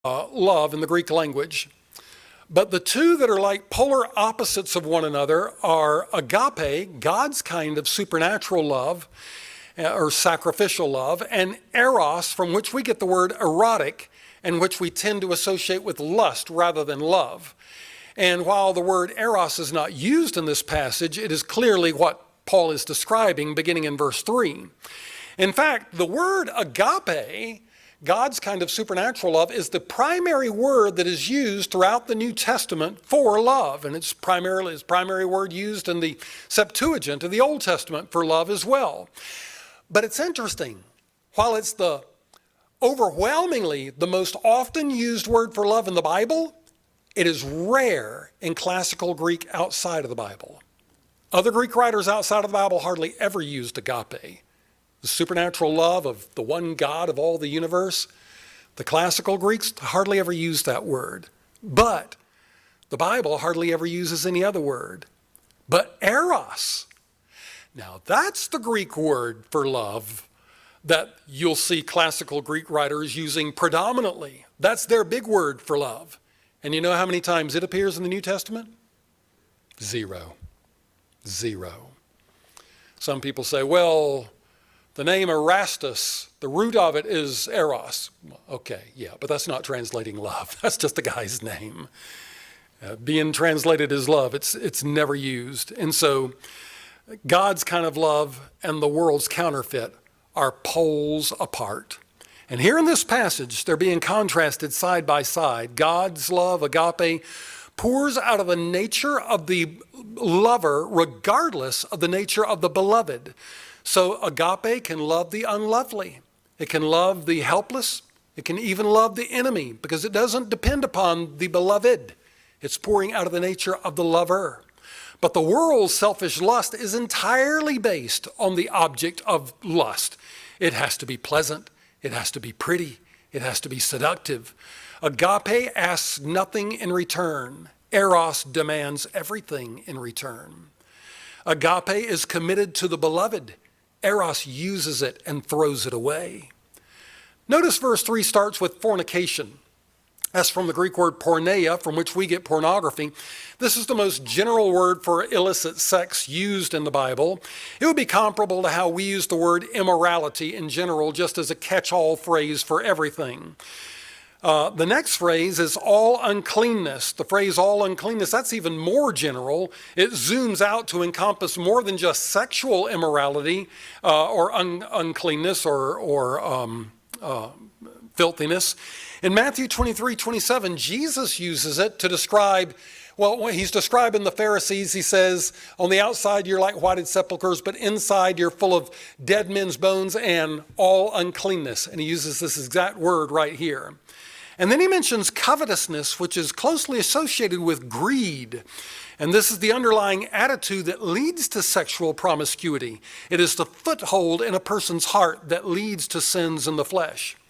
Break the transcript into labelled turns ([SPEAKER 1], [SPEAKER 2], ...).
[SPEAKER 1] love in the Greek language. But the two that are like polar opposites of one another are agape, God's kind of supernatural love or sacrificial love, and eros, from which we get the word erotic, and which we tend to associate with lust rather than love. And while the word eros is not used in this passage, it is clearly what Paul is describing beginning in verse 3. In fact, the word agape, God's kind of supernatural love, is the primary word that is used throughout the New Testament for love. And it's primary word used in the Septuagint of the Old Testament for love as well. But it's interesting. While it's the overwhelmingly the most often used word for love in the Bible, it is rare in classical Greek outside of the Bible. Other Greek writers outside of the Bible hardly ever used agape, the supernatural love of the one God of all the universe. The classical Greeks hardly ever used that word. But the Bible hardly ever uses any other word. But eros, now that's the Greek word for love that you'll see classical Greek writers using predominantly. That's their big word for love. And you know how many times it appears in the New Testament? Zero. Some people say, well, the name Erastus, the root of it is eros. Okay, yeah, but that's not translating love. That's just the guy's name. Being translated as love, it's never used. And so God's kind of love and the world's counterfeit are poles apart. And here in this passage, they're being contrasted side by side. God's love, agape, pours out of the nature of the lover regardless of the nature of the beloved. So agape can love the unlovely. It can love the helpless. It can even love the enemy because it doesn't depend upon the beloved. It's pouring out of the nature of the lover. But the world's selfish lust is entirely based on the object of lust. It has to be pleasant. It has to be pretty. It has to be seductive. Agape asks nothing in return. Eros demands everything in return. Agape is committed to the beloved. Eros uses it and throws it away. Notice verse 3 starts with fornication. That's from the Greek word porneia, from which we get pornography. This is the most general word for illicit sex used in the Bible. It would be comparable to how we use the word immorality in general, just as a catch-all phrase for everything. The next phrase is all uncleanness. The phrase all uncleanness, that's even more general. It zooms out to encompass more than just sexual immorality or uncleanness or filthiness. In Matthew 23:27, Jesus uses it to describe, well, when he's describing the Pharisees, he says, on the outside you're like whited sepulchres, but inside you're full of dead men's bones and all uncleanness. And he uses this exact word right here. And then he mentions covetousness, which is closely associated with greed. And this is the underlying attitude that leads to sexual promiscuity. It is the foothold in a person's heart that leads to sins in the flesh.